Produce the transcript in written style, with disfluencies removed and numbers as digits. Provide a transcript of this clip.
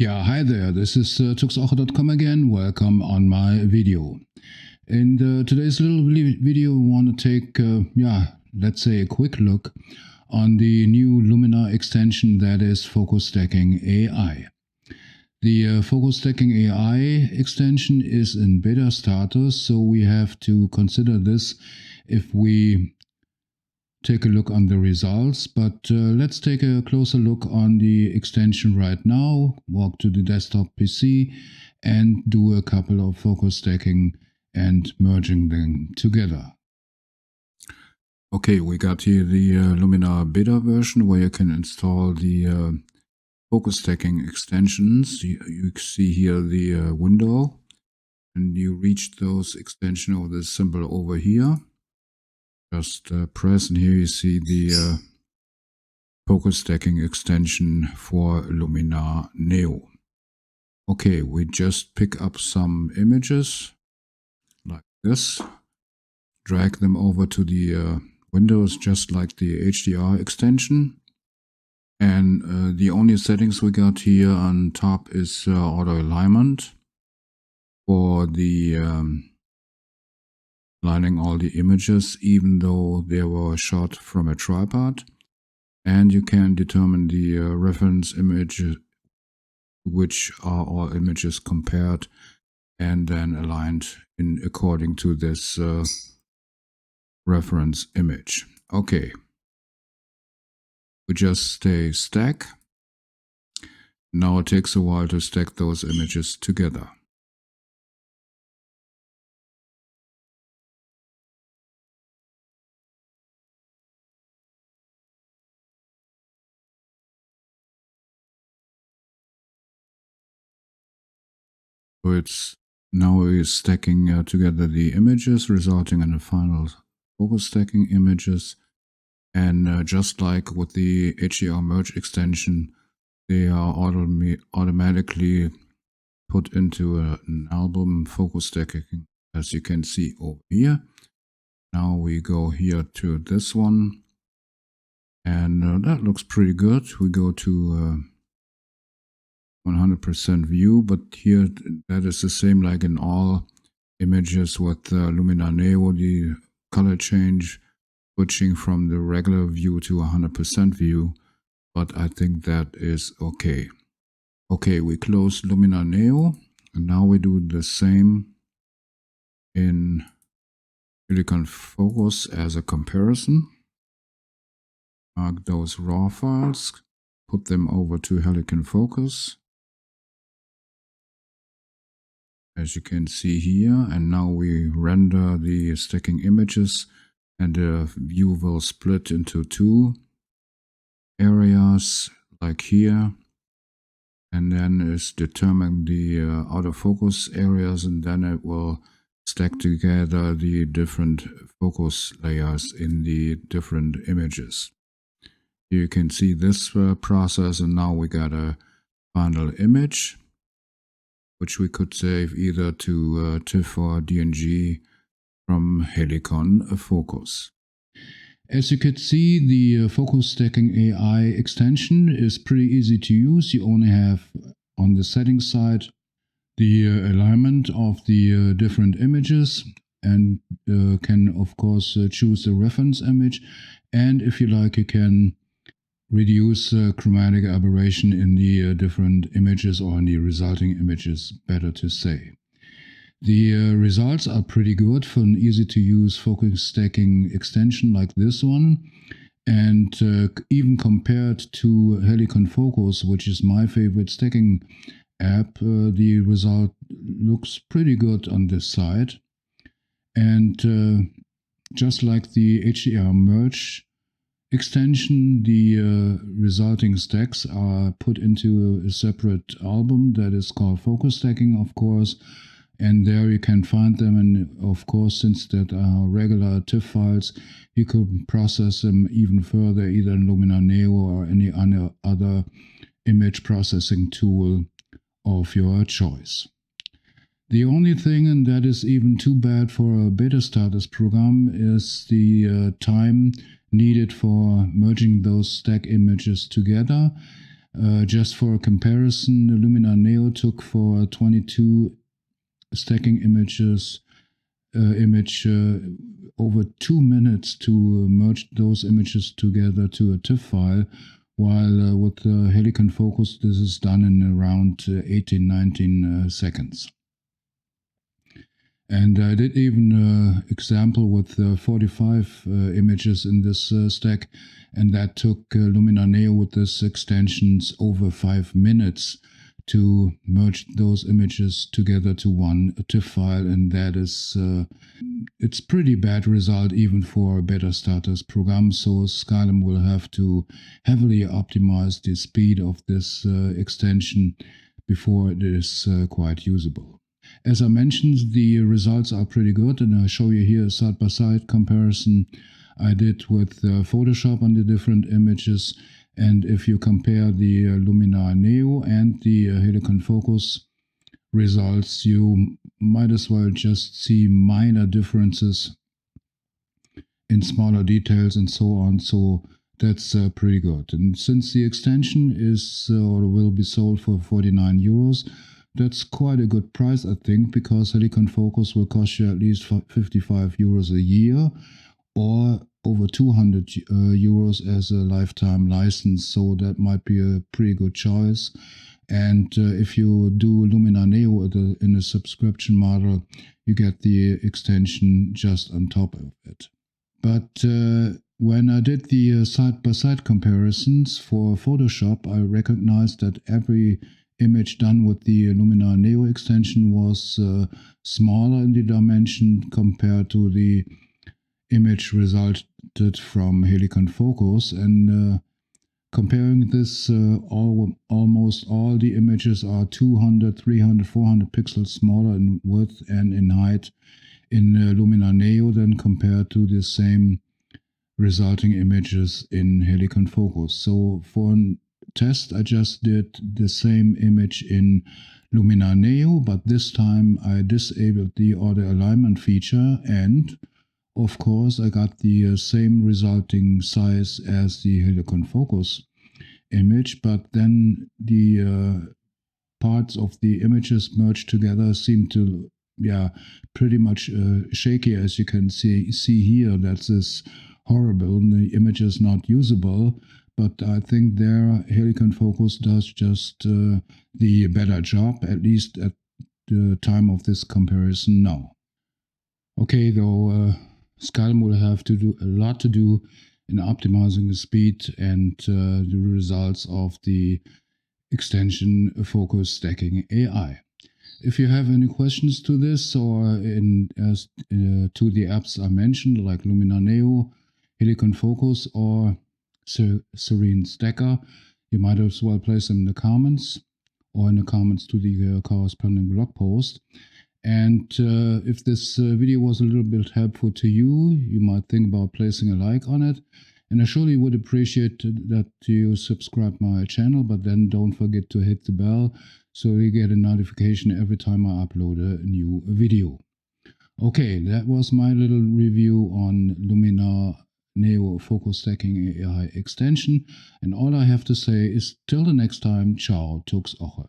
Yeah, hi there, this is tuxaucher.com again. Welcome on my video. In today's little video, we want to take, let's say a quick look on the new Luminar extension that is Focusstacking AI. The Focusstacking AI extension is in beta status, so we have to consider this if we take a look on the results, but let's take a closer look on the extension right now, walk to the desktop PC and do a couple of focus stacking and merging them together. Okay, we got here the Luminar beta version where you can install the focus stacking extensions. You see here the window, and you reach those extensions with the symbol over here. Just press, and here you see the focus stacking extension for Luminar NEO. Okay, we just pick up some images like this, drag them over to the windows just like the HDR extension. And the only settings we got here on top is auto alignment for the aligning all the images, even though they were shot from a tripod. And you can determine the reference image, which are all images compared and then aligned in according to this reference image. Okay, we just stay stack. Now it takes a while to stack those images together. So it's now stacking together the images, resulting in the final focus stacking images. And just like with the HDR merge extension, they are automatically put into an album focus stacking, as you can see over here. Now we go here to this one, and that looks pretty good. We go to 100% view, but here that is the same like in all images with Luminar NEO, the color change switching from the regular view to 100% view, but I think that is okay. Okay, we close Luminar NEO, and now we do the same in Helicon Focus as a comparison. Mark those raw files, put them over to Helicon Focus, as you can see here, and now we render the stacking images, and the view will split into two areas like here, and then is determine the out of focus areas, and then it will stack together the different focus layers in the different images. Here you can see this process, and now we got a final image, which we could save either to TIFF or DNG from Helicon Focus. As you could see, the Focusstacking AI extension is pretty easy to use. You only have on the settings side the alignment of the different images, and can of course choose the reference image, and if you like, you can reduce chromatic aberration in the different images, or in the resulting images, better to say. The results are pretty good for an easy to use focus stacking extension like this one, and even compared to Helicon Focus, which is my favorite stacking app, the result looks pretty good on this side. And just like the HDR merge extension, the resulting stacks are put into a separate album that is called Focusstacking, of course, and there you can find them. And of course, since that are regular TIFF files, you could process them even further, either in Luminar NEO or any other image processing tool of your choice. The only thing, and that is even too bad for a beta status program, is the time needed for merging those stack images together. Just for a comparison, the Luminar NEO took for 22 stacking images over 2 minutes to merge those images together to a TIFF file, while with the Helicon Focus this is done in around 18-19 seconds. And I did even an example with 45 images in this stack, and that took Luminar NEO with this extensions over 5 minutes to merge those images together to one TIFF file, and that is it's pretty bad result even for beta starters program. So Skylum will have to heavily optimize the speed of this extension before it is quite usable. As I mentioned, the results are pretty good, and I'll show you here a side-by-side comparison I did with Photoshop on the different images. And if you compare the Luminar NEO and the Helicon Focus results, you might as well just see minor differences in smaller details and so on. So that's pretty good. And since the extension is or will be sold for 49 euros, that's quite a good price, I think, because Helicon Focus will cost you at least 55 euros a year, or over 200 euros as a lifetime license. So that might be a pretty good choice. And if you do Luminar NEO in a subscription model, you get the extension just on top of it. But when I did the side-by-side comparisons for Photoshop, I recognized that every image done with the Luminar NEO extension was smaller in the dimension compared to the image resulted from Helicon Focus, and comparing this, almost all the images are 200, 300, 400 pixels smaller in width and in height in Luminar NEO than compared to the same resulting images in Helicon Focus. So for a test, I just did the same image in Luminar NEO, but this time I disabled the auto alignment feature, and of course I got the same resulting size as the Helicon Focus image, but then the parts of the images merged together seem to pretty much shaky, as you can see here. That is horrible. The image is not usable, but I think there Helicon Focus does just the better job, at least at the time of this comparison now. Okay, though Skylum will have to do a lot to do in optimizing the speed and the results of the extension Focusstacking AI. If you have any questions to this or to the apps I mentioned, like Luminar NEO, Helicon Focus, or Serene Stacker, you might as well place them in the comments or in the comments to the corresponding blog post. And if this video was a little bit helpful to you, you might think about placing a like on it. And I surely would appreciate that you subscribe my channel, but then don't forget to hit the bell so you get a notification every time I upload a new video. Okay, that was my little review on Luminar NEO Focusstacking AI extension. And all I have to say is till the next time, ciao, tux oche.